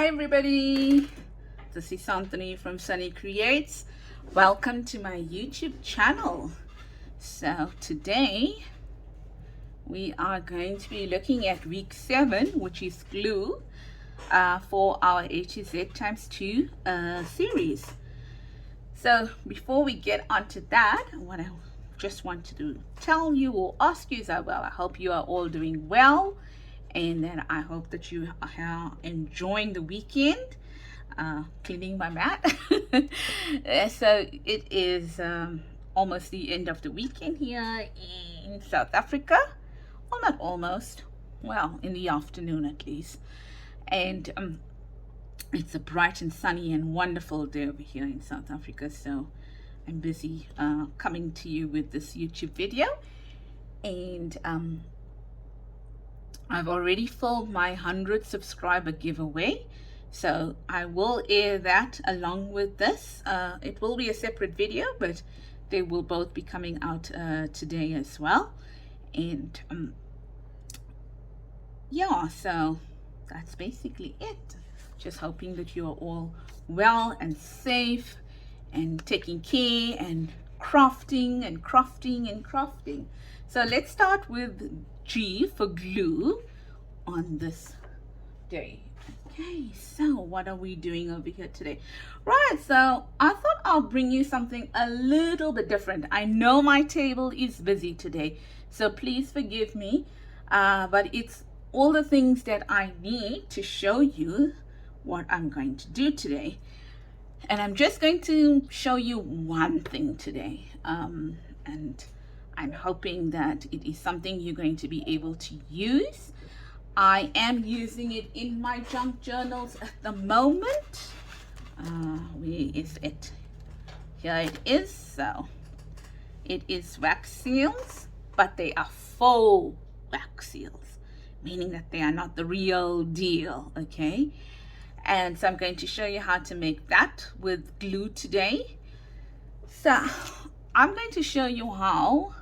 Hi everybody, this is Anthony from Sunny Creates. Welcome to my YouTube channel. So today we are going to be looking at week 7, which is glue for our A to Z times 2 series. So before we get onto that, what I just wanted to tell you or ask you is I hope you are all doing well, and then I hope that you are enjoying the weekend, cleaning my mat. So it is almost the end of the weekend here in South Africa. Well, not almost, well, in the afternoon at least. And it's a bright and sunny and wonderful day over here in South Africa. So I'm busy coming to you with this YouTube video. And I've already filled my 100 subscriber giveaway, so I will air that along with this. It will be a separate video, but they will both be coming out today as well. And yeah, so that's basically it. Just hoping that you are all well and safe and taking care and crafting and crafting and crafting. So let's start with G for glue on this day. Okay, so what are we doing over here today? Right, so I thought I'll bring you something a little bit different. I know my table is busy today, so please forgive me, but it's all the things that I need to show you what I'm going to do today. And I'm just going to show you one thing today, and I'm hoping that it is something you're going to be able to use. I am using it in my junk journals at the moment. Where is it? Here it is. So it is wax seals, but they are faux wax seals, meaning that they are not the real deal, okay? And so I'm going to show you how to make that with glue today. So I'm going to show you how.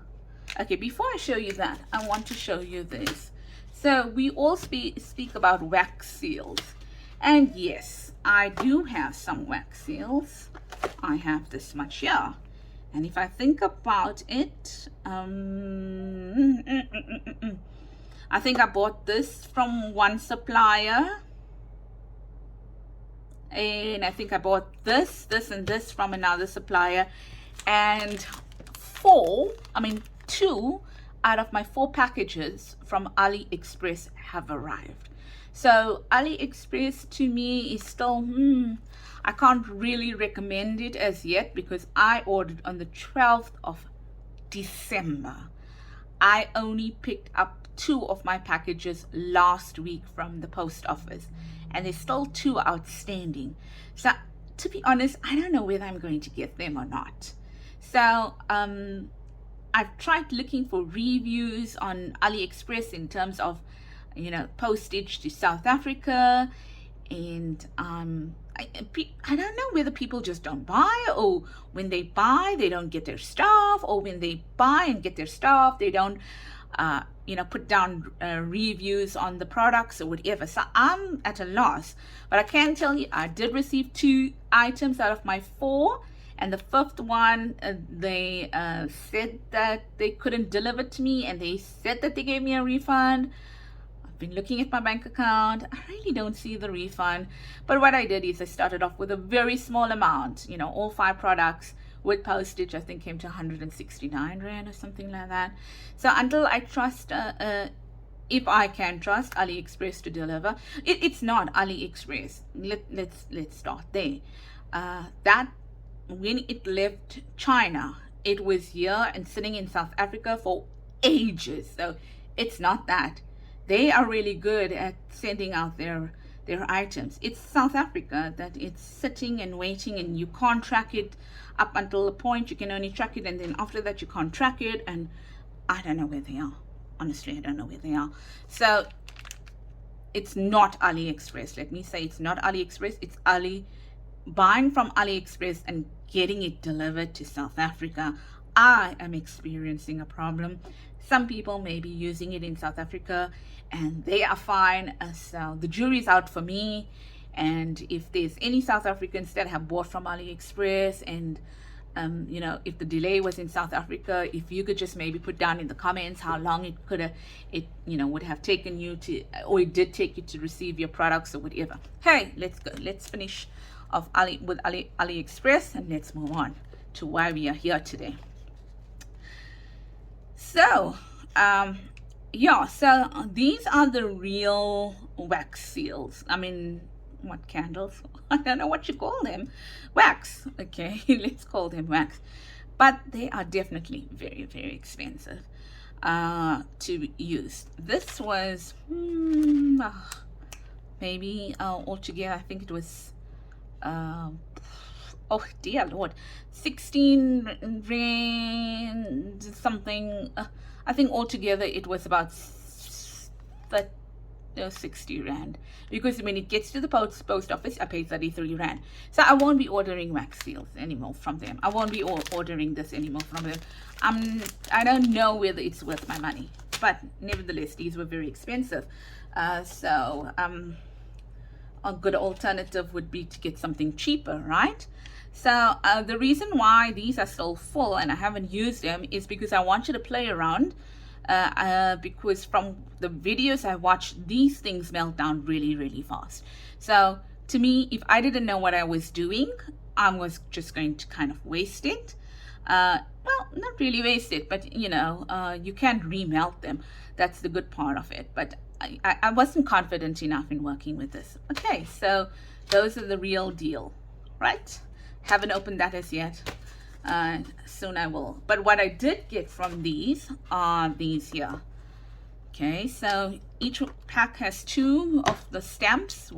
Okay, before I show you that, I want to show you this. So we all speak about wax seals, and yes, I do have some wax seals. I have this much here, and if I think about it, I think I bought this from one supplier, and I think I bought this and this from another supplier, and 2 out of my 4 packages from AliExpress have arrived. So AliExpress to me is still, I can't really recommend it as yet because I ordered on the 12th of December. I only picked up 2 of my packages last week from the post office, and there's still 2 outstanding. So to be honest, I don't know whether I'm going to get them or not. So I've tried looking for reviews on AliExpress in terms of, postage to South Africa, and I don't know whether people just don't buy, or when they buy they don't get their stuff, or when they buy and get their stuff they don't put down reviews on the products or whatever. So I'm at a loss, but I can tell you I did receive 2 items out of my 4. And the 5th one, they said that they couldn't deliver to me, and they said that they gave me a refund. I've been looking at my bank account. I really don't see the refund. But what I did is I started off with a very small amount. All 5 products with postage, I think, came to 169 Rand or something like that. So until I trust, if I can trust AliExpress to deliver, it's not AliExpress. Let's start there. When it left China, it was here and sitting in South Africa for ages. So it's not that. They are really good at sending out their items. It's South Africa that it's sitting and waiting, and you can't track it up until a point. You can only track it, and then after that you can't track it, and I don't know where they are. Honestly, I don't know where they are. So it's not AliExpress. Let me say it's not AliExpress. It's buying from AliExpress and getting it delivered to South Africa. I am experiencing a problem. Some people may be using it in South Africa and they are fine. So the jury's out for me, And if there's any South Africans that have bought from AliExpress, and you know, if the delay was in South Africa, if you could just maybe put down in the comments how long it could have, you know, would have taken you to, or it did take you to receive your products or whatever. Hey, let's go. Let's finish off AliExpress, and let's move on to why we are here today. So, yeah, so these are the real wax seals. I mean, what candles? I don't know what you call them. Wax. Okay, let's call them wax. But they are definitely very, very expensive to use. This was maybe altogether, I think it was oh dear Lord, 16 rand something. I think altogether it was about 60 rand, because when it gets to the post office I pay 33 rand. So I won't be ordering wax seals anymore from them. I won't be ordering this anymore from them. I don't know whether it's worth my money, but nevertheless these were very expensive. So a good alternative would be to get something cheaper, right? So the reason why these are still full and I haven't used them is because I want you to play around, because from the videos I watched, these things melt down really, really fast. So to me, if I didn't know what I was doing, I was just going to kind of waste it. Well, not really waste it, but you know, you can remelt them. That's the good part of it. But I wasn't confident enough in working with this. Okay, so those are the real deal, right? Haven't opened that as yet. Soon I will. But what I did get from these are these here. Okay, so each pack has 2 of the stamps.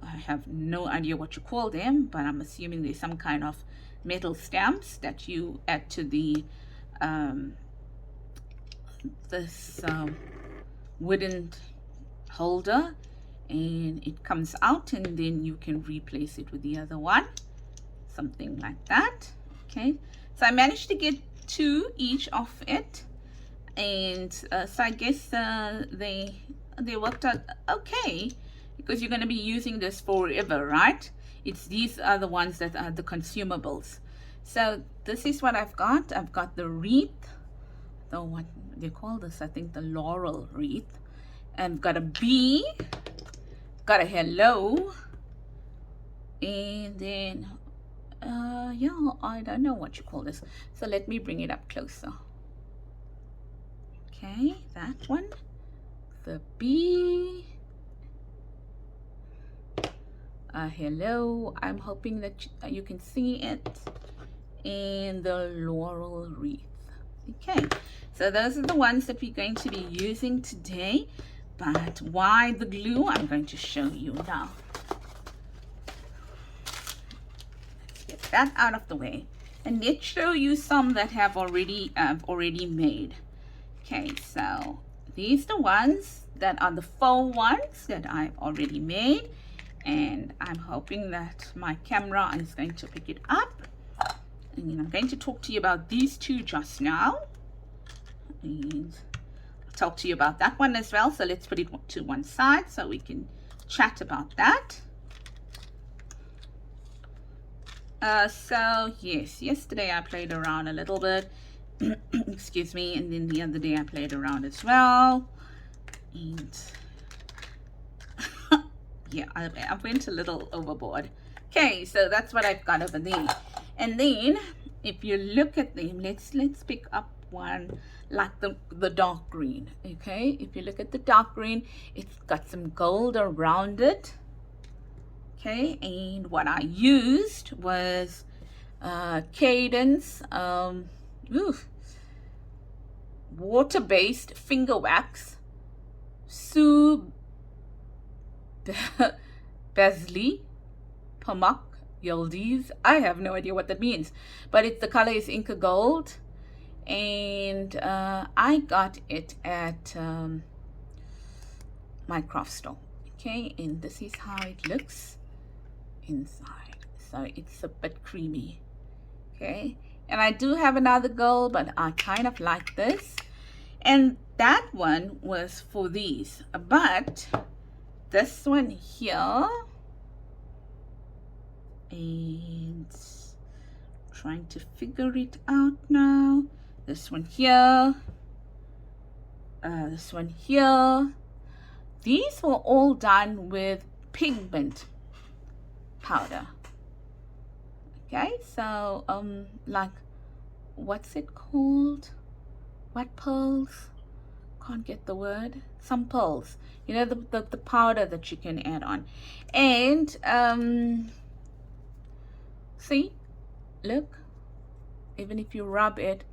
I have no idea what you call them, but I'm assuming there's some kind of metal stamps that you add to the this wooden holder, and it comes out, and then you can replace it with the other one, something like that. Okay, so I managed to get 2 each of it, and so I guess they worked out okay, because you're going to be using this forever, right? These are the ones that are the consumables. So this is what I've got. I've got the wreath, the what they call this, I think the laurel wreath, and got a bee, got a hello, and then yeah, I don't know what you call this, so let me bring it up closer. Okay, that one, the bee, hello, I'm hoping that you can see it, and the laurel wreath. Okay, so those are the ones that we're going to be using today. But why the glue, I'm going to show you now. Let's get that out of the way, and let's show you some that have already made. Okay, so these are the ones that are the faux ones that I've already made, and I'm hoping that my camera is going to pick it up. And I'm going to talk to you about these 2 just now, and I'll talk to you about that one as well. So let's put it to one side so we can chat about that. So yes, yesterday I played around a little bit excuse me, and then the other day I played around as well, and yeah, I went a little overboard. Okay, so that's what I've got over there. And then if you look at them, let's pick up one like the dark green. Okay, if you look at the dark green, it's got some gold around it. Okay, and what I used was Cadence water-based finger wax, Sue Besley Pamak Yildiz. I have no idea what that means, but the color is Inca Gold, and I got it at my craft store. Okay, and this is how it looks inside. So it's a bit creamy. Okay, and I do have another gold, but I kind of like this, and that one was for these. But this one here, and trying to figure it out now. This one here, this one here. These were all done with pigment powder. Okay, so like, what's it called? What pearls? Can't get the word. Some pearls, you know, the powder that you can add on. And see, look, even if you rub it,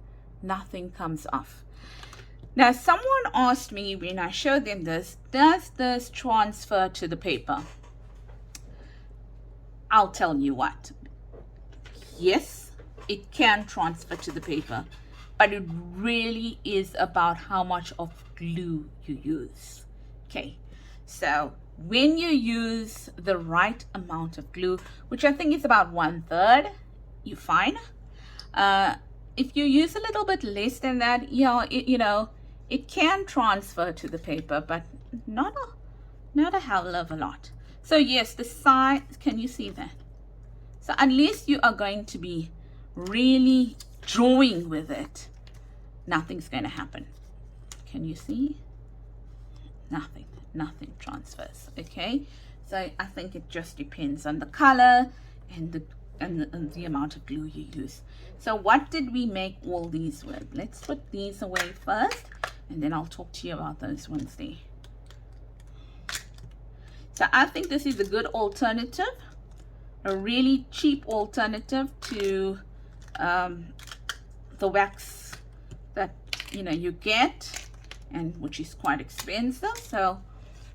nothing comes off. Now, someone asked me when I showed them this, does this transfer to the paper? I'll tell you what. Yes, it can transfer to the paper, but it really is about how much of glue you use. Okay, so when you use the right amount of glue, which I think is about 1/3, you're fine. If you use a little bit less than that, you know, it can transfer to the paper, but not a hell of a lot. So yes, the side, can you see that? So unless you are going to be really drawing with it, nothing's going to happen. Can you see? Nothing transfers. Okay, so I think it just depends on the color and the amount of glue you use. So what did we make all these with? Let's put these away first, and then I'll talk to you about those ones there. So I think this is a good alternative, a really cheap alternative to the wax that you get, and which is quite expensive. So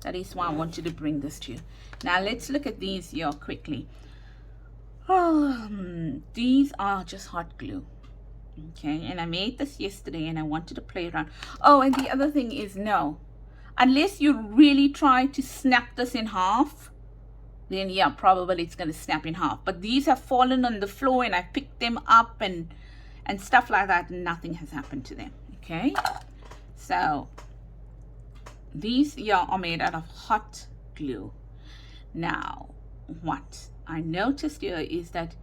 that is why I wanted to bring this to you. Now let's look at these here quickly. These are just hot glue. Okay, and I made this yesterday and I wanted to play around. Oh, and the other thing is, no, unless you really try to snap this in half, then yeah, probably it's going to snap in half. But these have fallen on the floor and I picked them up and stuff like that, and nothing has happened to them. Okay, so these here are made out of hot glue. Now what I noticed here is that,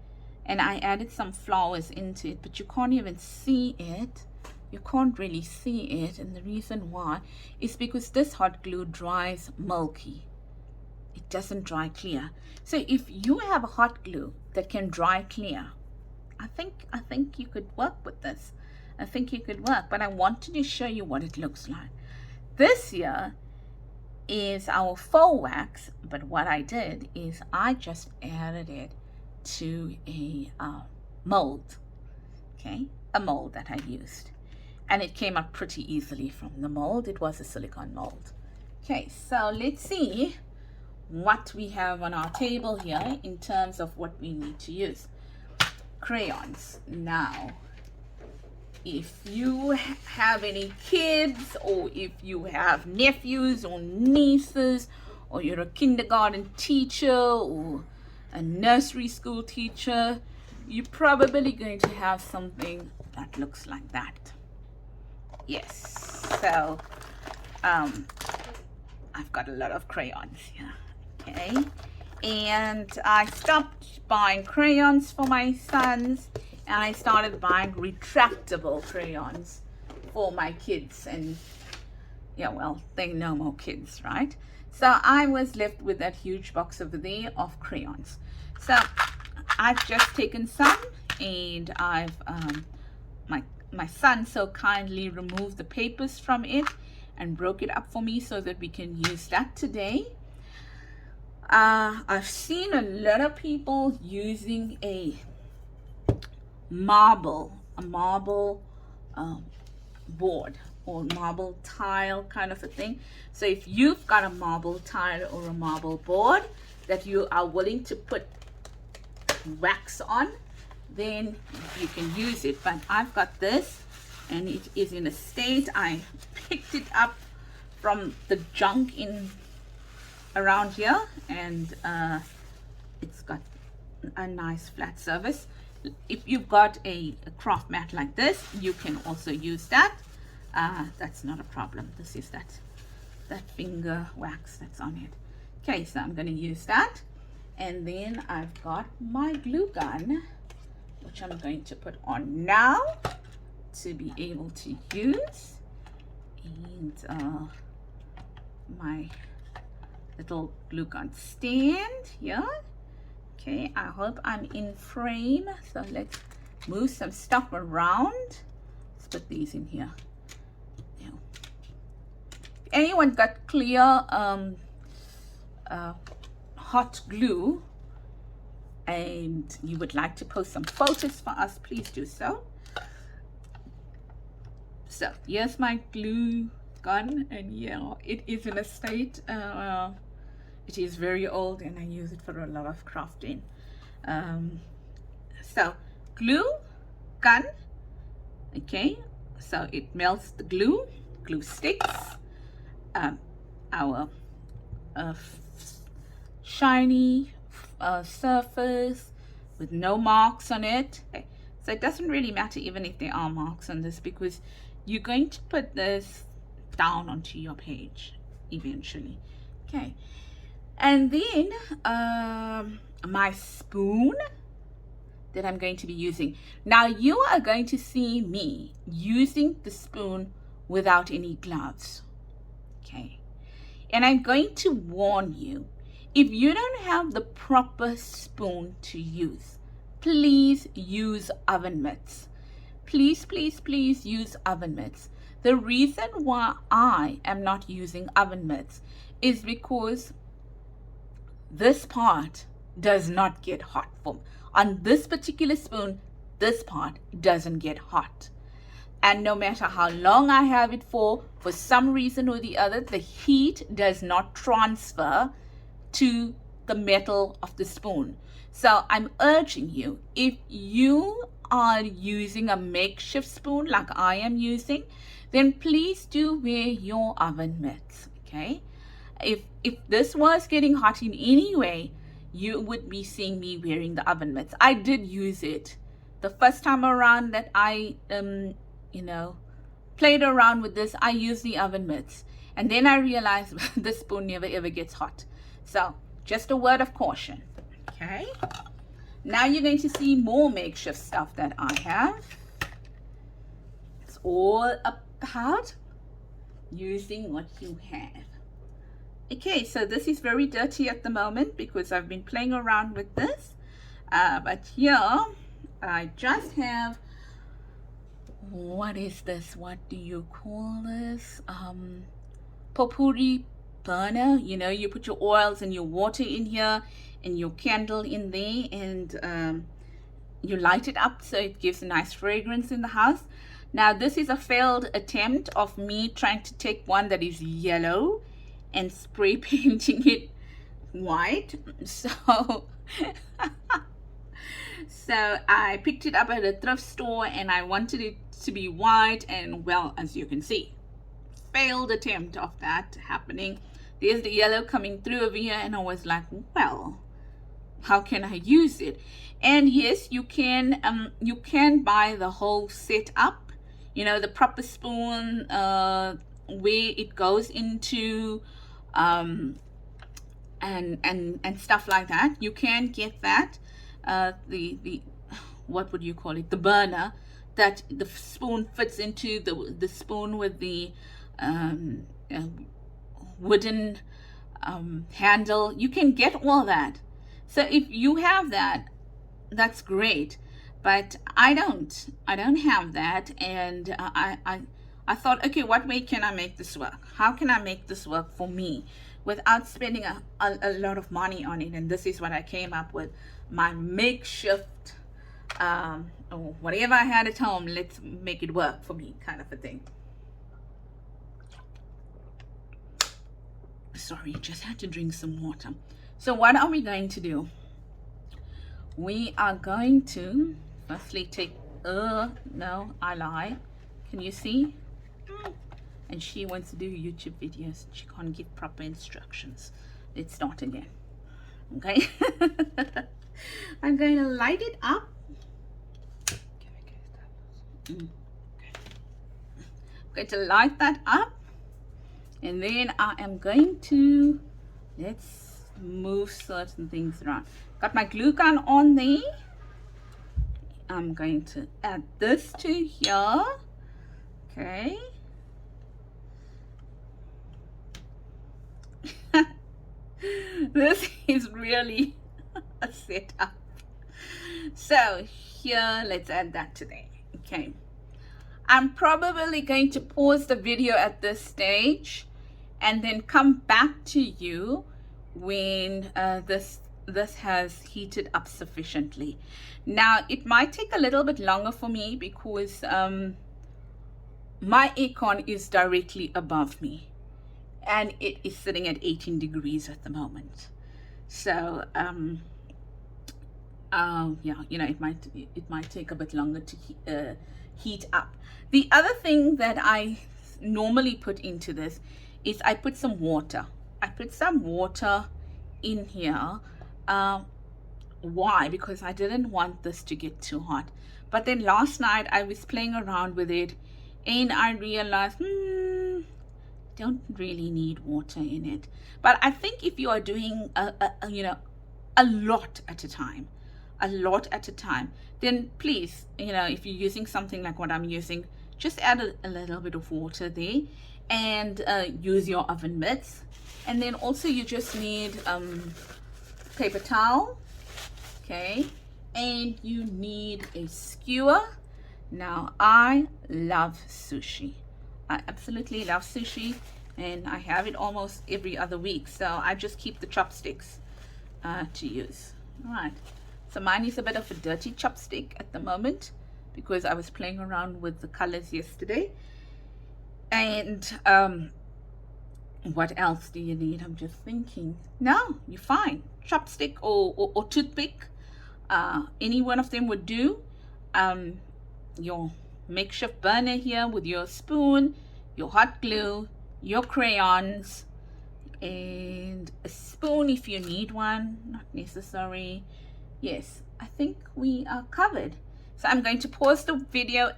and I added some flowers into it, but you can't even see it. You can't really see it, and the reason why is because this hot glue dries milky. It doesn't dry clear. So if you have a hot glue that can dry clear, I think you could work with this. I think you could work, but I wanted to show you what it looks like. This here is our faux wax, but what I did is I just added it to a mold. Okay, a mold that I used, and it came out pretty easily from the mold. It was a silicone mold. Okay, so let's see what we have on our table here in terms of what we need to use. Crayons. Now, if you have any kids, or if you have nephews or nieces, or you're a kindergarten teacher or a nursery school teacher, you're probably going to have something that looks like that. Yes, so I've got a lot of crayons here. Okay, and I stopped buying crayons for my sons, and I started buying retractable crayons for my kids. And yeah, well, they're no more kids, right? So I was left with that huge box over there of crayons. So I've just taken some, and I've my son so kindly removed the papers from it and broke it up for me so that we can use that today. I've seen a lot of people using a marble board or marble tile kind of a thing. So if you've got a marble tile or a marble board that you are willing to put wax on, then you can use it. But I've got this, and it is in a state, I picked it up from the junk in around here, and it's got a nice flat surface. If you've got a craft mat like this, you can also use that. That's not a problem. This is that finger wax that's on it. Okay, so I'm going to use that, And then I've got my glue gun, which I'm going to put on now to be able to use. And my little glue gun stand here. Okay, I hope I'm in frame. So let's move some stuff around. Let's put these in here. Yeah. If anyone got clear hot glue and you would like to post some photos for us, please do so. So here's my glue gun, and yeah, it is in a state, it is very old, and I use it for a lot of crafting. So glue gun, okay, so it melts the glue sticks, our shiny surface with no marks on it. Okay. So it doesn't really matter even if there are marks on this, because you're going to put this down onto your page eventually. Okay, and then my spoon that I'm going to be using. Now you are going to see me using the spoon without any gloves. Okay, and I'm going to warn you, if you don't have the proper spoon to use, please use oven mitts. Please, please, please use oven mitts. The reason why I am not using oven mitts is because this part does not get hot. On this particular spoon, this part doesn't get hot. And no matter how long I have it for some reason or the other, the heat does not transfer to the metal of the spoon. So I'm urging you, if you are using a makeshift spoon like I am using, then please do wear your oven mitts. Okay, if this was getting hot in any way, you would be seeing me wearing the oven mitts. I did use it the first time around that I played around with this. I used the oven mitts, and then I realized the spoon never ever gets hot. So just a word of caution. Okay, now you're going to see more makeshift stuff that I have. It's all about using what you have. Okay, so this is very dirty at the moment because I've been playing around with this. But here I just have, what is this? What do you call this? Potpourri burner. You put your oils and your water in here and your candle in there, and you light it up so it gives a nice fragrance in the house. Now this is a failed attempt of me trying to take one that is yellow and spray painting it white. So I picked it up at a thrift store and I wanted it to be white, and well, as you can see, failed attempt of that happening. There's the yellow coming through over here, and I was like, well, how can I use it? And yes, you can buy the whole set up, the proper spoon, where it goes into and stuff like that. You can get that, the what would you call it, the burner that the spoon fits into, the spoon with the wooden handle. You can get all that. So if you have that, that's great, but I don't have that. And I thought, okay, what way can I make this work? How can I make this work for me without spending a lot of money on it? And this is what I came up with, my makeshift, whatever I had at home, let's make it work for me kind of a thing. Sorry, just had to drink some water. So what are we going to do? We are going to firstly take, no, I lie. Can you see? And she wants to do YouTube videos. She can't give proper instructions. Let's start again. Okay. I'm going to light it up. I'm going to light that up. And then I am going to, let's move certain things around. Got my glue gun on there. I'm going to add this to here. Okay. This is really a setup. So here, let's add that to there. Okay. I'm probably going to pause the video at this stage and then come back to you when this has heated up sufficiently. Now it might take a little bit longer for me because my aircon is directly above me and it is sitting at 18 degrees at the moment. So yeah, you know, it might take a bit longer to heat up. The other thing that I normally put into this is I put some water. I put some water in here. Why? Because I didn't want this to get too hot. But then last night I was playing around with it and I realized don't really need water in it. But I think if you are doing you know, a lot at a time, then please, you know, if you're using something like what I'm using, just add a little bit of water there and use your oven mitts. And then also you just need paper towel, okay, and you need a skewer. Now I love sushi. I absolutely love sushi, and I have it almost every other week, so I just keep the chopsticks to use. All right, so mine is a bit of a dirty chopstick at the moment because I was playing around with the colors yesterday. And what else do you need? I'm just thinking. No, you're fine. Chopstick or toothpick, any one of them would do. Your makeshift burner here with your spoon, your hot glue, your crayons, and a spoon if you need one. Not necessary. Yes, I think we are covered. So I'm going to pause the video.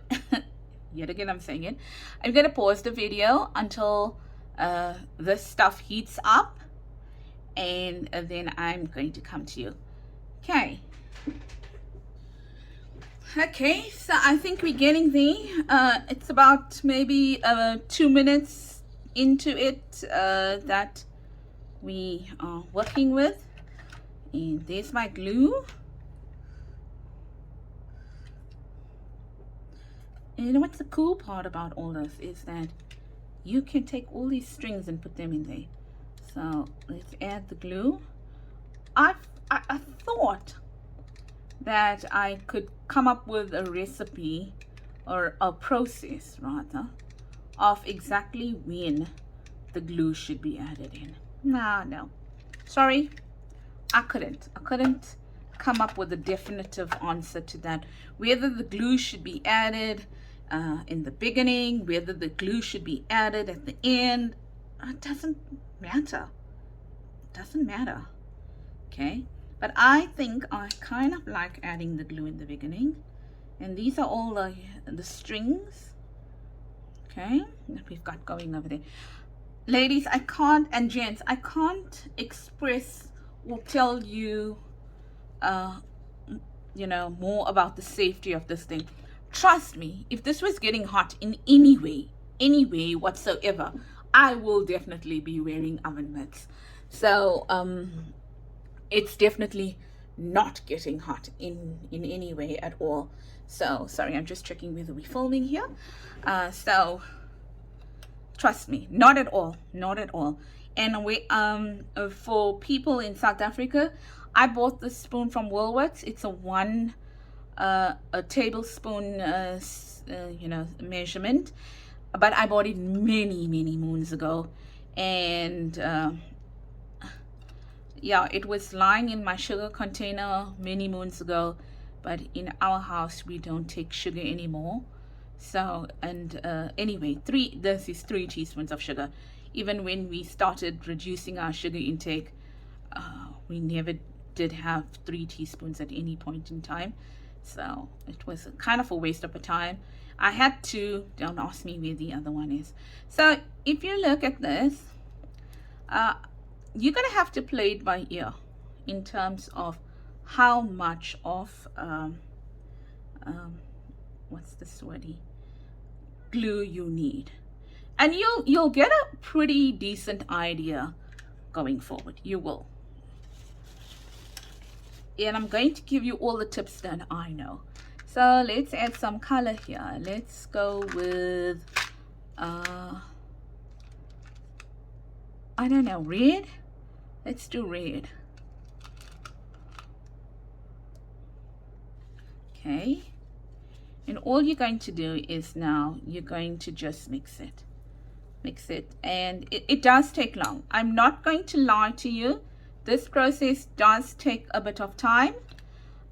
Yet again, I'm saying it. I'm going to pause the video until this stuff heats up, and then I'm going to come to you. Okay. Okay, so I think we're getting there. It's about maybe 2 minutes into it that we are working with. And there's my glue. And you know what's the cool part about all this is that you can take all these strings and put them in there. So let's add the glue. I thought that I could come up with a recipe or a process rather of exactly when the glue should be added in. No, sorry, I couldn't come up with a definitive answer to that, whether the glue should be added in the beginning, whether the glue should be added at the end. It doesn't matter. Okay, but I think I kind of like adding the glue in the beginning. And these are all the strings, okay, that we've got going over there. Ladies, I can't, and gents, I can't express or tell you you know, more about the safety of this thing. Trust me, if this was getting hot in any way whatsoever, I will definitely be wearing oven mitts. So it's definitely not getting hot in any way at all. So sorry, I'm just checking whether we're filming here. So trust me, not at all. And we for people in South Africa, I bought this spoon from Woolworths. It's a tablespoon you know, measurement, but I bought it many moons ago. And yeah, it was lying in my sugar container many moons ago, but in our house we don't take sugar anymore. So, and anyway, this is 3 teaspoons of sugar. Even when we started reducing our sugar intake, we never did have 3 teaspoons at any point in time. So it was kind of a waste of a time. I had to, don't ask me where the other one is. So if you look at this, you're gonna have to play it by ear in terms of how much of what's this wordy glue you need, and you'll get a pretty decent idea going forward. You will. And I'm going to give you all the tips that I know. So let's add some color here. Let's go with I don't know, red. Let's do red. Okay, and all you're going to do is now you're going to just mix it, and it does take long. I'm not going to lie to you, this process does take a bit of time,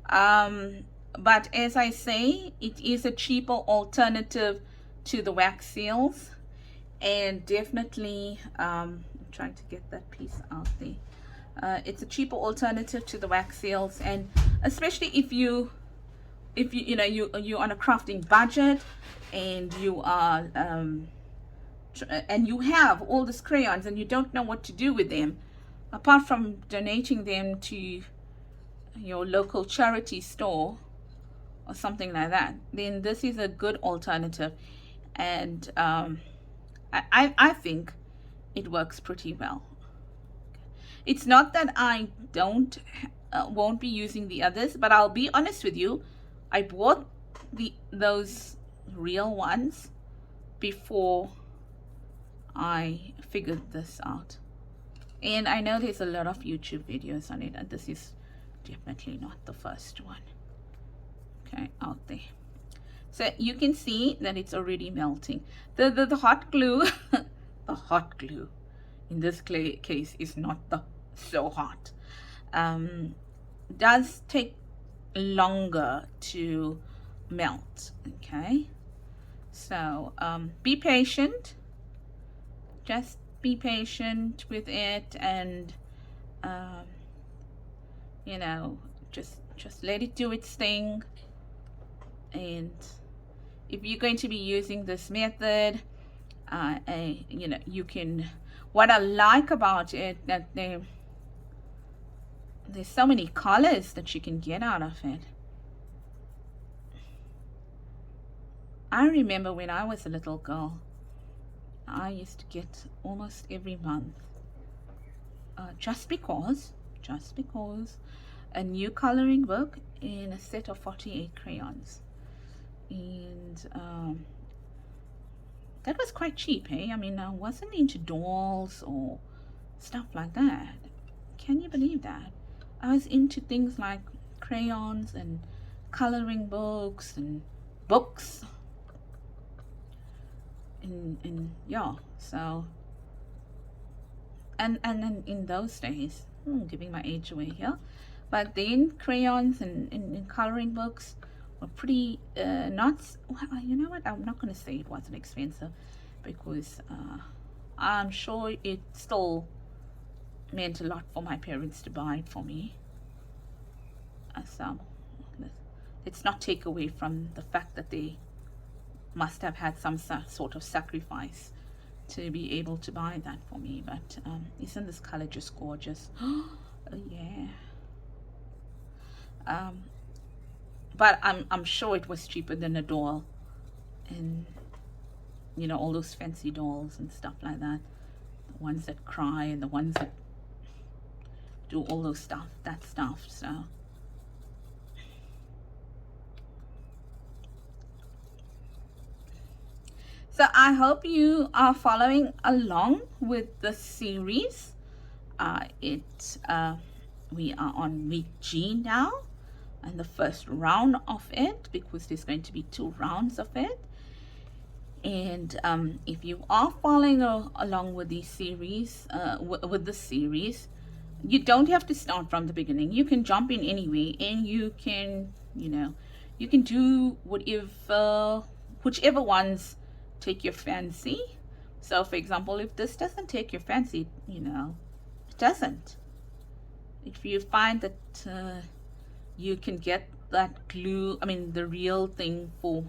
but as I say, it is a cheaper alternative to the wax seals, and definitely I'm trying to get that piece out there. It's a cheaper alternative to the wax seals, and especially if you're on a crafting budget and you are and you have all these crayons and you don't know what to do with them, apart from donating them to your local charity store or something like that, then this is a good alternative. And I think it works pretty well. It's not that I won't be using the others, but I'll be honest with you, I bought those real ones before I figured this out. And I know there's a lot of YouTube videos on it, and this is definitely not the first one. Okay, out there. So you can see that it's already melting. The hot glue, the hot glue in this case is not so hot. Does take longer to melt. Okay, so be patient. Just be patient with it, and you know, just let it do its thing. And if you're going to be using this method, you know, you can, what I like about it, that there's so many colors that you can get out of it. I remember when I was a little girl, I used to get almost every month, just because a new coloring book in a set of 48 crayons. And that was quite cheap, eh? I mean, I wasn't into dolls or stuff like that. Can you believe that? I was into things like crayons and coloring books and books. And yeah, so and then in those days, I'm giving my age away here, but then crayons and coloring books were pretty not, well, you know what, I'm not going to say it wasn't expensive, because I'm sure it still meant a lot for my parents to buy it for me. So let's not take away from the fact that they must have had some sort of sacrifice to be able to buy that for me. But isn't this color just gorgeous? Oh yeah. But I'm sure it was cheaper than a doll, and you know, all those fancy dolls and stuff like that, the ones that cry and the ones that do all those stuff, So I hope you are following along with the series. We are on week G now, and the first round of it, because there's going to be 2 rounds of it. And if you are following along with these series, with the series, you don't have to start from the beginning. You can jump in anyway, and you can, you know, you can do whichever ones take your fancy. So for example, if this doesn't take your fancy, you know, it doesn't. If you find that you can get that glue, I mean the real thing, for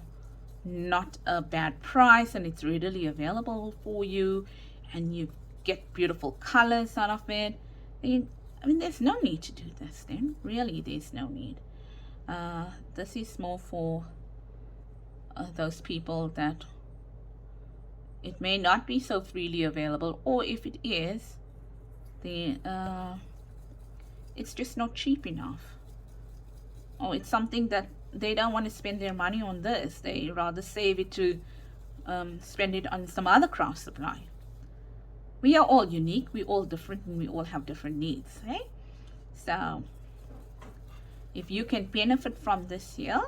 not a bad price, and it's readily available for you, and you get beautiful colors out of it, then, I mean, there's no need to do this then. Really, there's no need. This is more for those people that it may not be so freely available, or if it is, then it's just not cheap enough, or it's something that they don't want to spend their money on this. They rather save it to spend it on some other craft supply. We are all unique, we're all different, and we all have different needs, eh? So if you can benefit from this here,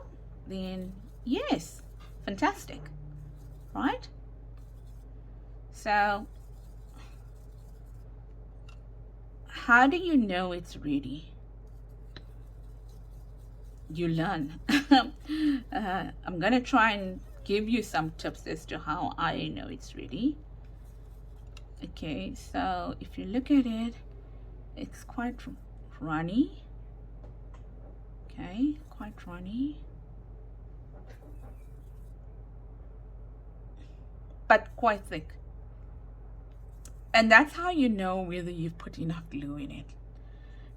then yes, fantastic, right? So how do you know it's ready? You learn. I'm gonna try and give you some tips as to how I know it's ready. Okay, so if you look at it, it's quite runny. Okay, quite runny, but quite thick. And that's how you know whether you've put enough glue in it.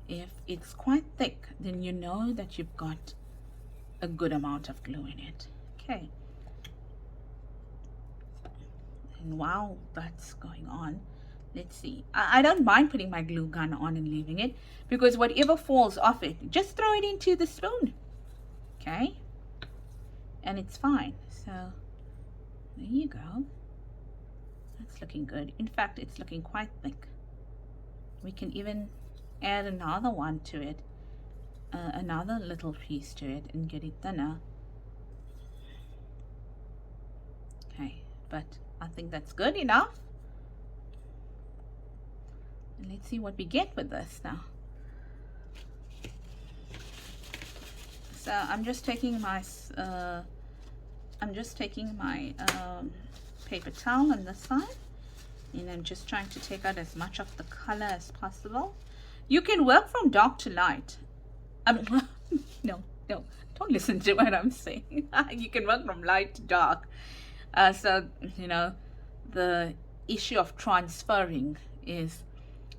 If it's quite thick, then you know that you've got a good amount of glue in it. Okay. And while that's going on, let's see. I don't mind putting my glue gun on and leaving it, because whatever falls off it, just throw it into the spoon. Okay. And it's fine. So there you go. That's looking good. In fact, it's looking quite thick. We can even add another one to it, another little piece to it, and get it thinner. Okay, but I think that's good enough. And let's see what we get with this now. So I'm just taking my paper towel on this side, and I'm just trying to take out as much of the color as possible. You can work from dark to light. No, don't listen to what I'm saying. You can work from light to dark. So, you know, the issue of transferring is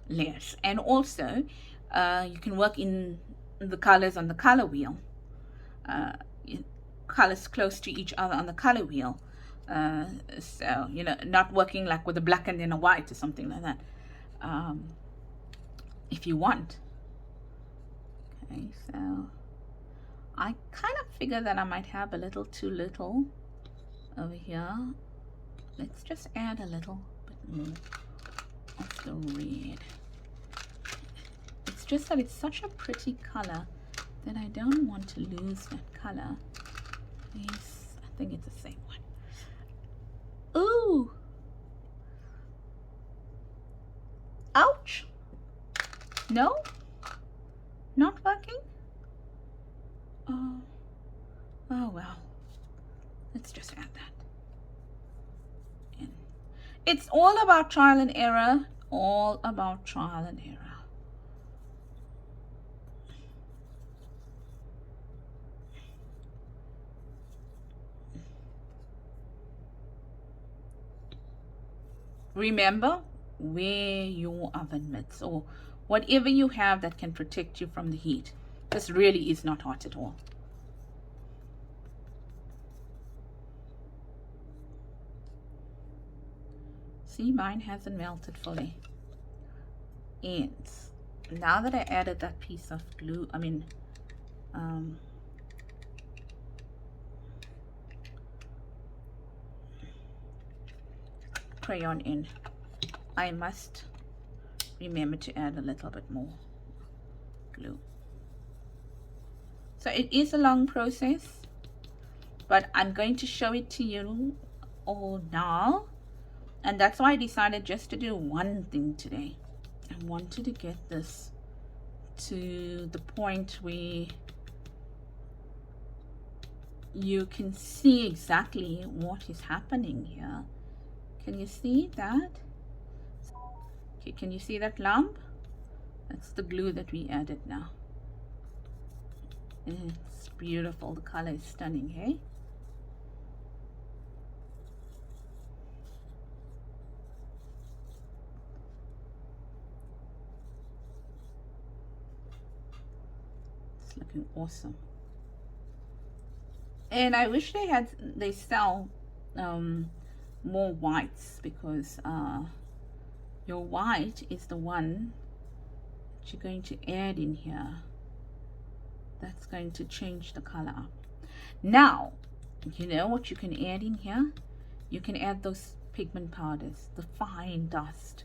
less. And also, you can work in the colors on the color wheel. Colors close to each other on the color wheel. So, you know, not working like with a black and then a white or something like that. If you want. Okay, so I kind of figure that I might have a little too little over here. Let's just add a little bit more of the red. It's just that it's such a pretty color that I don't want to lose that color. Yes, I think it's the same one. Ooh! Ouch! No? Not working? Oh well. Let's just add that in. It's all about trial and error. All about trial and error. Remember, wear your oven mitts or whatever you have that can protect you from the heat. This really is not hot at all. See, mine hasn't melted fully. And now that I added that piece of glue, crayon in, I must remember to add a little bit more glue. So it is a long process, but I'm going to show it to you all now, and that's why I decided just to do one thing today. I wanted to get this to the point where you can see exactly what is happening here. Can you see that? Okay, can you see that lump? That's the glue that we added now. It's beautiful. The color is stunning, hey? looking awesome. And I wish they sell more whites, because your white is the one that you're going to add in here. That's going to change the color up. Now, you know what you can add in here? You can add those pigment powders, the fine dust.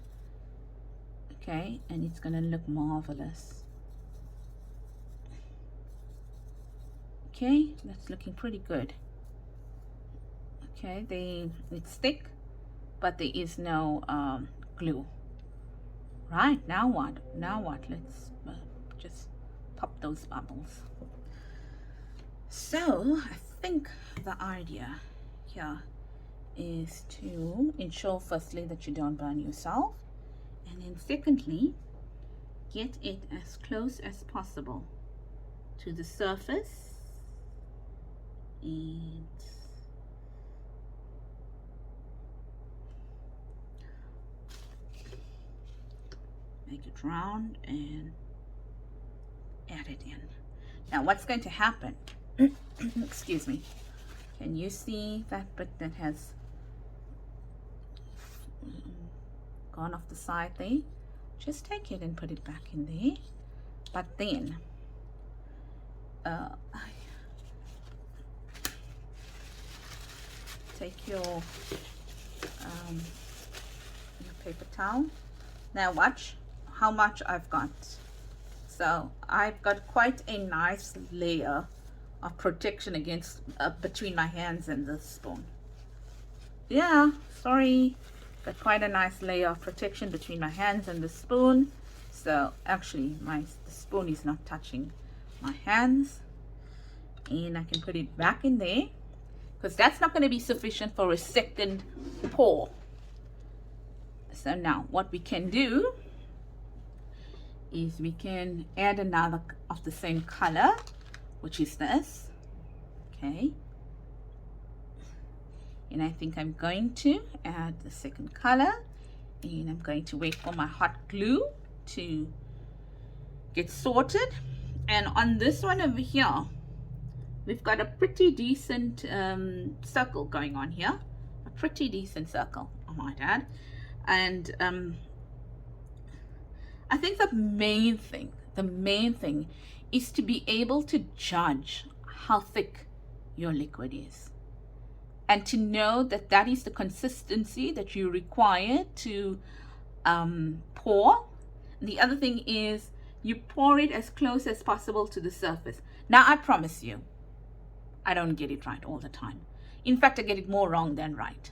Okay, and it's going to look marvelous. Okay, that's looking pretty good. Okay, it's thick, but there is no glue. Right, now what? Let's just pop those bubbles. So I think the idea here is to ensure firstly that you don't burn yourself, and then secondly, get it as close as possible to the surface, and make it round and add it in. Now what's going to happen, excuse me, can you see that bit that has gone off the side there? Just take it and put it back in there. But then take your paper towel. Now watch how much I've got. So I've got quite a nice layer of protection against between my hands and the spoon. Yeah, sorry, got quite a nice layer of protection between my hands and the spoon. So actually the spoon is not touching my hands, and I can put it back in there, because that's not going to be sufficient for a second pour. So now what we can do is we can add another of the same color, which is this. Okay, and I think I'm going to add the second color, and I'm going to wait for my hot glue to get sorted. And on this one over here, we've got a pretty decent circle going on here, a pretty decent circle, I might add. And I think the main thing is to be able to judge how thick your liquid is, and to know that that is the consistency that you require to pour. The other thing is you pour it as close as possible to the surface. Now I promise you, I don't get it right all the time. In fact, I get it more wrong than right.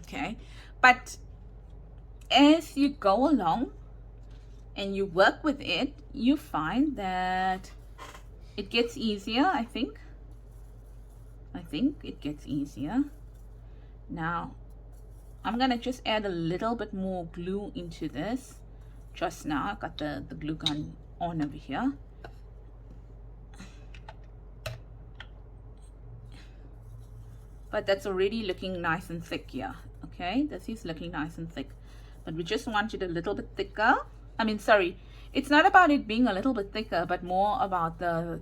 Okay, but as you go along and you work with it, you find that it gets easier. I think it gets easier. Now I'm gonna just add a little bit more glue into this. Just now I've got the glue gun on over here. But that's already looking nice and thick here. Okay, this is looking nice and thick, but we just want it a little bit thicker. I mean, sorry, it's not about it being a little bit thicker, but more about the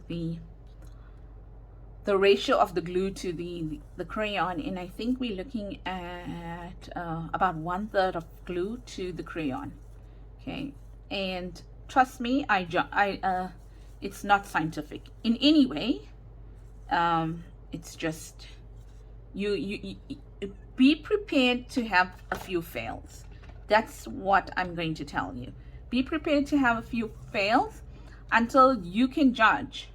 ratio of the glue to the crayon. And I think we're looking at about 1/3 of glue to the crayon. Okay, and trust me, it's not scientific in any way. It's just you be prepared to have a few fails. That's what I'm going to tell you. Be prepared to have a few fails until you can judge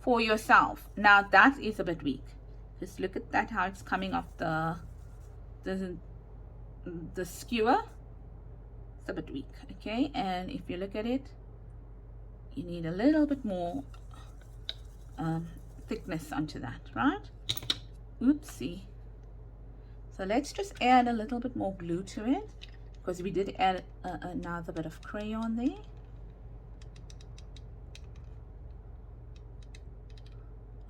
for yourself. Now that is a bit weak. Just look at that, how it's coming off the skewer. It's a bit weak. Okay, and if you look at it, you need a little bit more thickness onto that, right? Oopsie. So let's just add a little bit more glue to it, because we did add another bit of crayon there.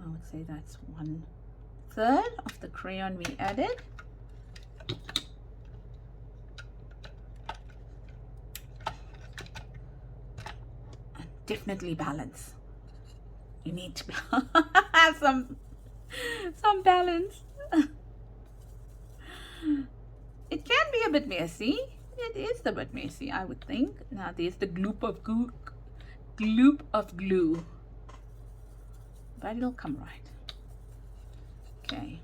I would say that's 1/3 of the crayon we added. Definitely balance. You need to have some balance. It can be a bit messy. It is a bit messy, I would think. Now there's the gloop of glue. But it'll come right. Okay.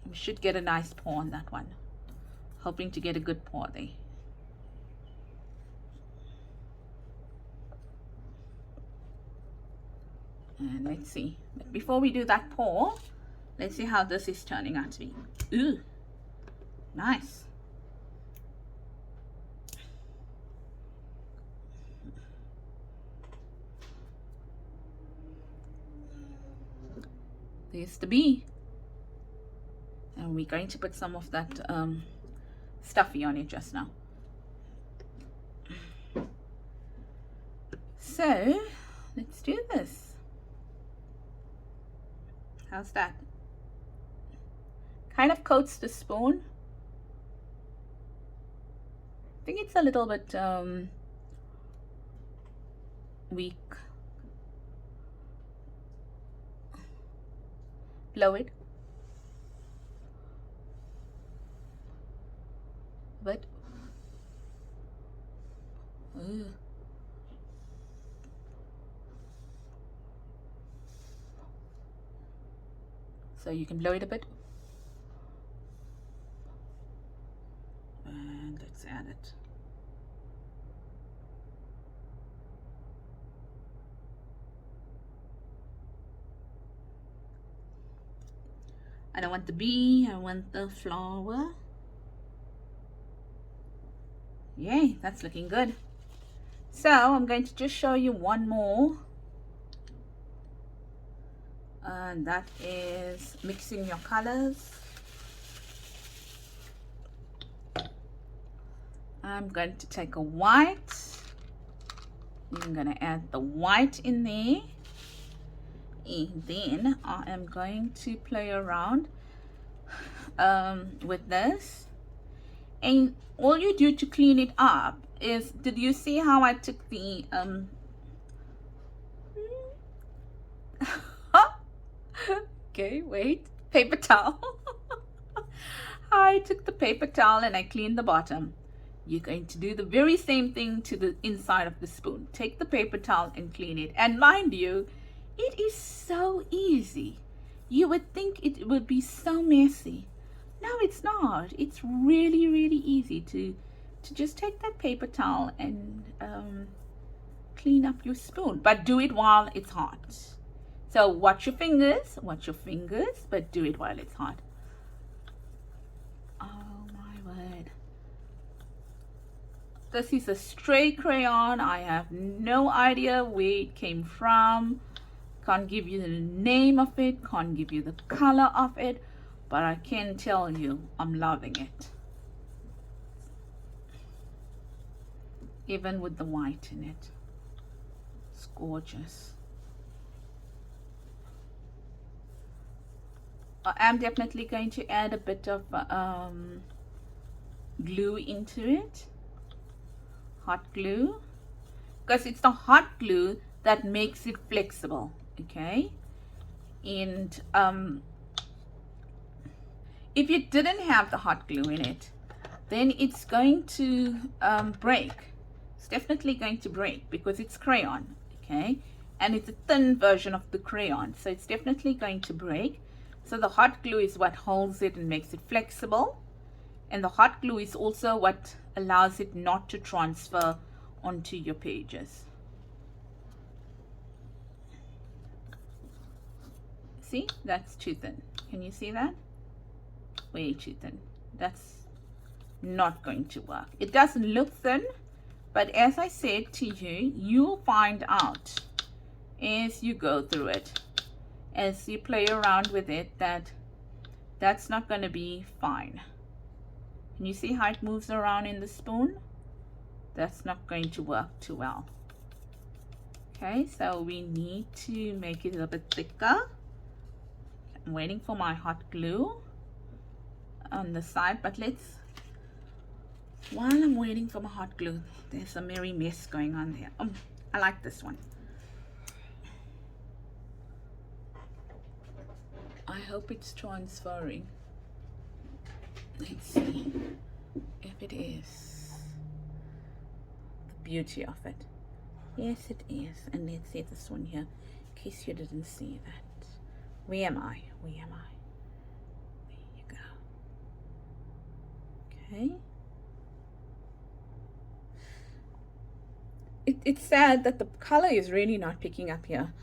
We should get a nice pour on that one. Hoping to get a good pour there. And let's see. But before we do that pour, let's see how this is turning out to be. Ooh, nice. There's the bee. And we're going to put some of that stuffy on it just now. So let's do this. How's that? Kind of coats the spoon. I think it's a little bit weak. Blow it. But so you can blow it a bit, and let's add it. I don't want the bee, I want the flower. Yay, that's looking good. So I'm going to just show you one more, and that is mixing your colors. I'm going to take a white. I'm going to add the white in there, and then I am going to play around with this. And all you do to clean it up is, did you see how I took the okay, wait, paper towel. I took the paper towel and I cleaned the bottom. You're going to do the very same thing to the inside of the spoon. Take the paper towel and clean it. And mind you, it is so easy. You would think it would be so messy. No, it's not. It's really, really easy to just take that paper towel and clean up your spoon. But do it while it's hot. So watch your fingers, but do it while it's hot. Oh my word. This is a stray crayon. I have no idea where it came from. Can't give you the name of it, can't give you the color of it, but I can tell you I'm loving it. Even with the white in it. It's gorgeous. I am definitely going to add a bit of glue into it. Hot glue. Because it's the hot glue that makes it flexible. Okay. And if you didn't have the hot glue in it, then it's going to break. It's definitely going to break because it's crayon. Okay. And it's a thin version of the crayon. So it's definitely going to break. So the hot glue is what holds it and makes it flexible. And the hot glue is also what allows it not to transfer onto your pages. See, that's too thin. Can you see that? Way too thin. That's not going to work. It doesn't look thin, But as I said to you, you'll find out as you go through it, as you play around with it, that that's not going to be fine. Can you see how it moves around in the spoon? That's not going to work too well. Okay, so we need to make it a bit thicker. I'm waiting for my hot glue on the side, but while I'm waiting for my hot glue, there's a merry mess going on there. I like this one. I hope it's transferring. Let's see if it is. The beauty of it. Yes, it is. And let's see this one here, in case you didn't see that. Where am I? Where am I? There you go. Okay. It's sad that the color is really not picking up here.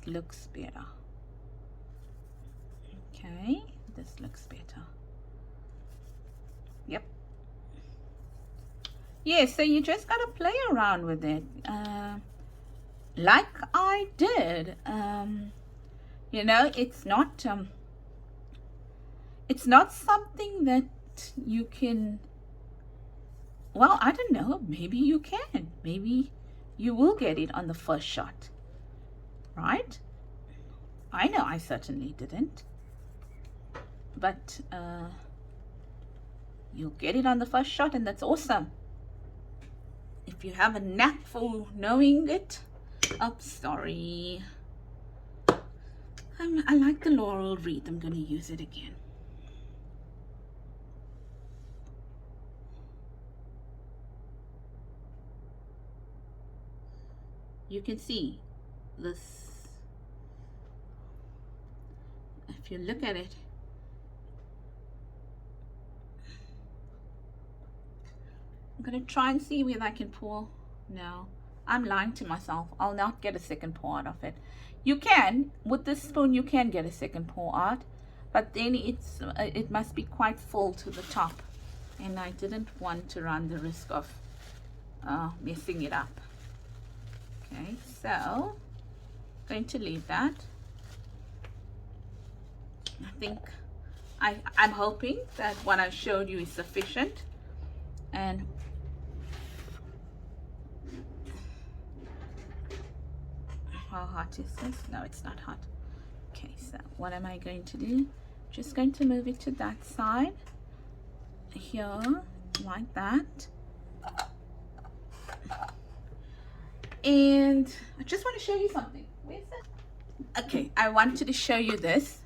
Looks better. Okay, this looks better. Yep. Yeah, so you just gotta play around with it, like I did. You know, it's not something that you can, well, I don't know, maybe you can, maybe you will get it on the first shot, right? I know I certainly didn't, but you'll get it on the first shot, and that's awesome. If you have a knack for knowing it. Oh, sorry. I like the laurel wreath. I'm going to use it again. You can see this. If you look at it, I'm going to try and see whether I can pour. No, I'm lying to myself. I'll not get a second pour out of it. You can, with this spoon, you can get a second pour out, but then it must be quite full to the top, and I didn't want to run the risk of messing it up. Okay, so I'm going to leave that. I think I'm hoping that what I showed you is sufficient. And how hot is this? No, it's not hot. Okay, so what am I going to do? Just going to move it to that side here, like that. And I just want to show you something. Where's that? Okay, I wanted to show you this.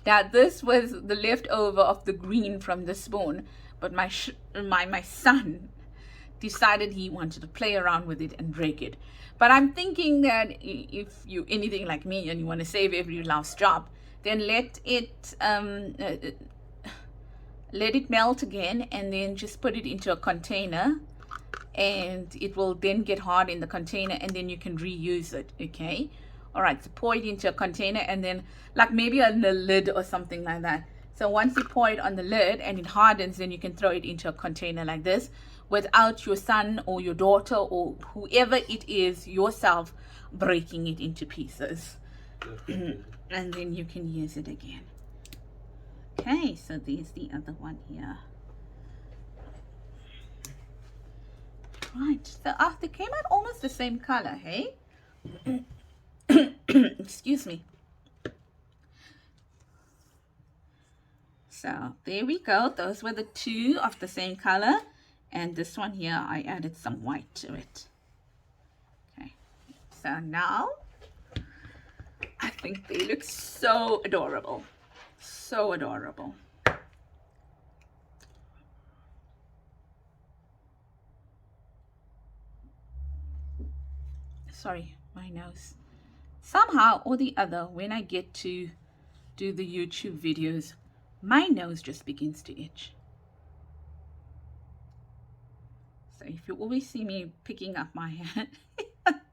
Now this was the leftover of the green from the spoon, but my son decided he wanted to play around with it and break it. But I'm thinking that if you anything like me and you want to save every last drop, then let it melt again, and then just put it into a container, and it will then get hard in the container, and then you can reuse it. Okay, all right, so pour it into a container, and then like maybe on the lid or something like that. So once you pour it on the lid and it hardens, then you can throw it into a container like this, without your son or your daughter or whoever it is, yourself, breaking it into pieces. And then you can use it again. Okay, so there's the other one here. Right, so they came out almost the same color, hey? Excuse me. So there we go. Those were the two of the same color. And this one here, I added some white to it. Okay, so now I think they look so adorable. So adorable. Sorry, my nose. Somehow or the other, when I get to do the YouTube videos, my nose just begins to itch. So if you always see me picking up my hand,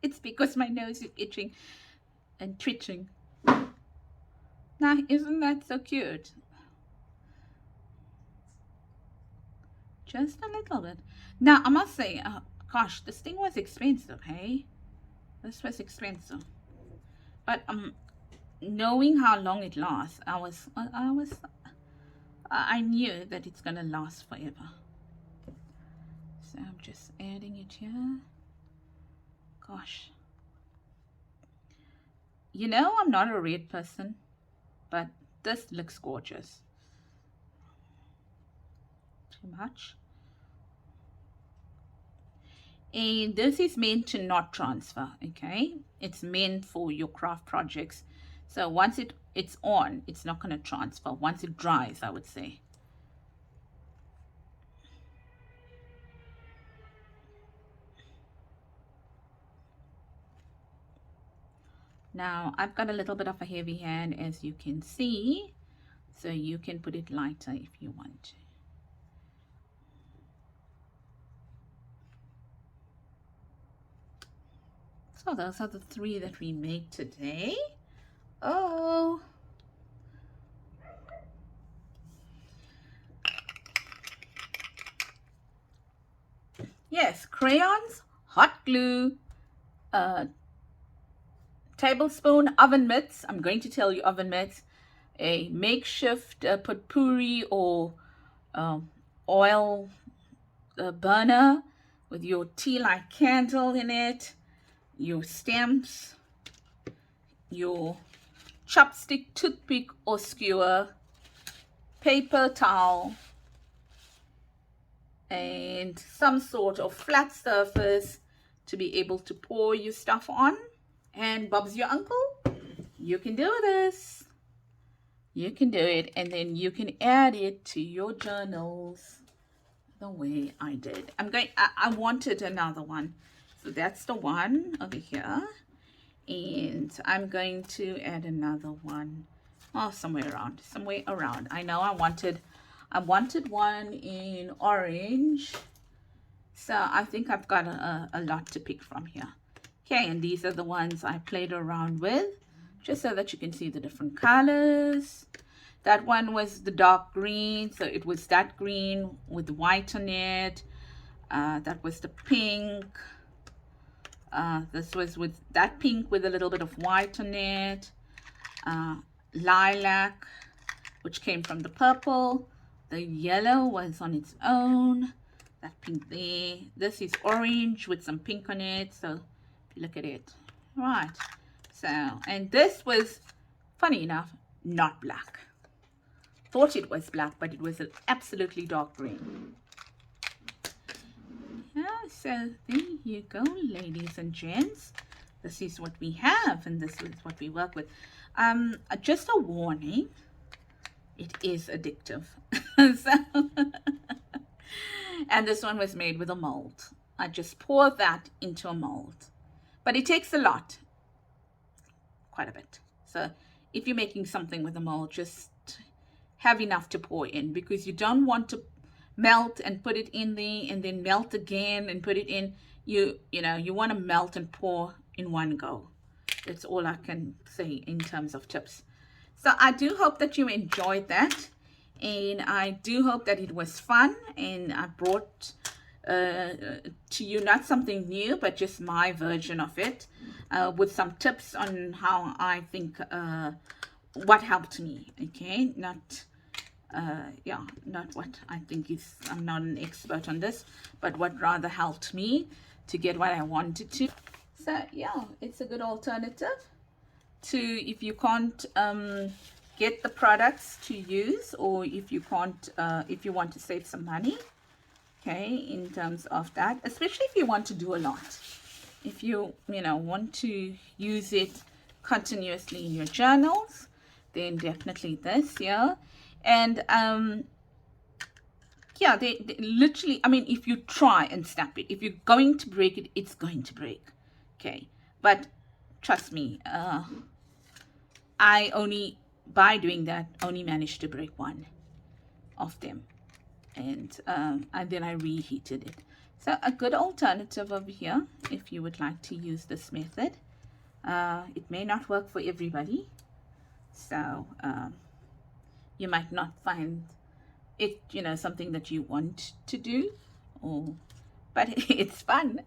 it's because my nose is itching and twitching. Now, isn't that so cute? Just a little bit. Now, I must say, gosh, this thing was expensive, hey? This was expensive. But knowing how long it lasts, I knew that it's gonna last forever. So I'm just adding it here. Gosh. You know, I'm not a red person, but this looks gorgeous. Too much. And this is meant to not transfer, okay? It's meant for your craft projects. So once it's on, it's not going to transfer. Once it dries, I would say. Now, I've got a little bit of a heavy hand, as you can see. So you can put it lighter if you want to. So those are the three that we made today. Oh. Yes, crayons, hot glue, tablespoon oven mitts. I'm going to tell you oven mitts. A makeshift potpourri or oil burner with your tea light candle in it, your stamps, your chopstick, toothpick or skewer, paper towel, and some sort of flat surface to be able to pour your stuff on. And Bob's your uncle, you can do this. You can do it, and then you can add it to your journals the way I did. I wanted another one. So that's the one over here. And I'm going to add another one. Oh, somewhere around. I know I wanted one in orange. So I think I've got a lot to pick from here. Okay, and these are the ones I played around with, just so that you can see the different colors. That one was the dark green, so it was that green with white on it. That was the pink. This was with that pink with a little bit of white on it. Lilac, which came from the purple. The yellow was on its own. That pink there. This is orange with some pink on it. So if you look at it, right. So, and this was, funny enough, not black. Thought it was black, but it was an absolutely dark green. Yeah, so there you go, ladies and gents. This is what we have, and this is what we work with. Just a warning, it is addictive. And this one was made with a mold. I just pour that into a mold, but it takes a lot, quite a bit. So if you're making something with a mold, just have enough to pour in, because you don't want to melt and put it in there and then melt again and put it in. You know, you want to melt and pour in one go. That's all I can say in terms of tips. So I do hope that you enjoyed that, and I do hope that it was fun, and I brought to you, not something new, but just my version of it, with some tips on how I think what helped me. Okay, not yeah, not what I think is, I'm not an expert on this, but what rather helped me to get what I wanted to. So yeah, it's a good alternative to, if you can't get the products to use, or if you can't if you want to save some money, okay, in terms of that, especially if you want to do a lot, if you want to use it continuously in your journals, then definitely this. Yeah. And yeah, they literally, I mean, if you try and snap it, if you're going to break it, it's going to break. Okay, but trust me, I only, by doing that, only managed to break one of them, and then I reheated it. So a good alternative over here, if you would like to use this method. It may not work for everybody, so you might not find it, something that you want to do, or but it's fun.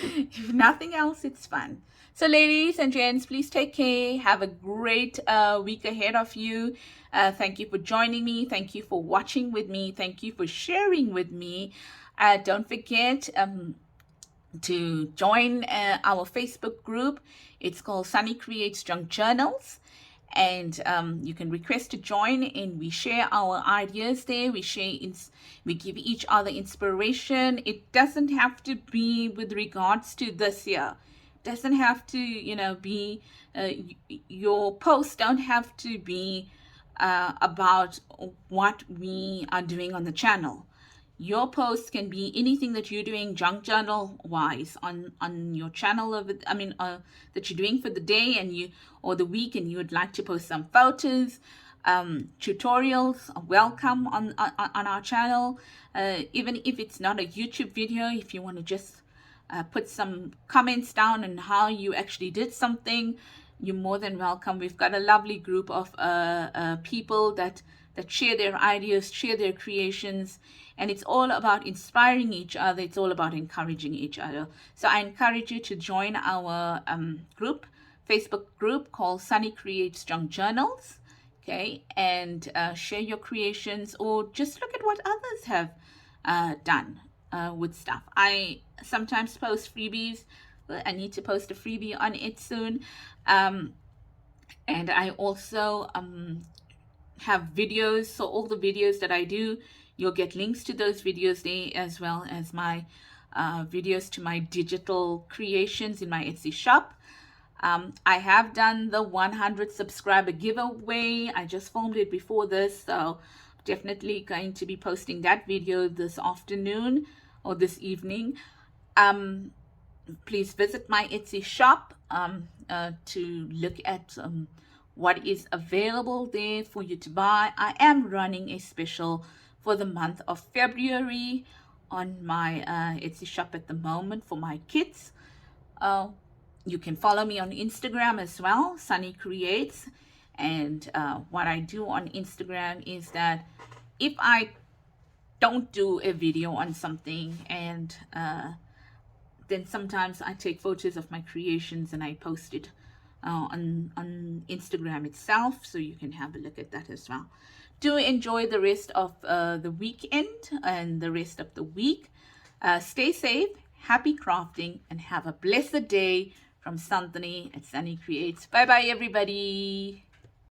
If nothing else, it's fun. So ladies and gents, please take care. Have a great week ahead of you. Thank you for joining me. Thank you for watching with me. Thank you for sharing with me. Don't forget to join our Facebook group. It's called Sunny Creates Junk Journals. And you can request to join, and we share our ideas there. We give each other inspiration. It doesn't have to be with regards to this year. It doesn't have to, be your posts don't have to be about what we are doing on the channel. Your posts can be anything that you're doing junk journal wise on your channel that you're doing for the day or the week, and you would like to post some photos, tutorials are welcome on our channel. Even if it's not a YouTube video, if you want to just put some comments down on how you actually did something, you're more than welcome. We've got a lovely group of people that share their ideas, share their creations, and it's all about inspiring each other. It's all about encouraging each other. So I encourage you to join our Facebook group called Sunny Creates Junk Journals, okay, and share your creations, or just look at what others have done with stuff. I sometimes post freebies. I need to post a freebie on it soon, and I also have videos. So all the videos that I do, you'll get links to those videos there, as well as my videos to my digital creations in my Etsy shop. I have done the 100 subscriber giveaway. I just filmed it before this, so definitely going to be posting that video this afternoon or this evening. Please visit my Etsy shop to look at what is available there for you to buy. I am running a special for the month of February on my Etsy shop at the moment for my kids. You can follow me on Instagram as well, Sunny Creates. And what I do on Instagram is that if I don't do a video on something, and then sometimes I take photos of my creations and I post it on Instagram itself, so you can have a look at that as well. Do enjoy the rest of the weekend and the rest of the week. Stay safe, happy crafting, and have a blessed day from Sunny at Sunny Creates. Bye bye everybody.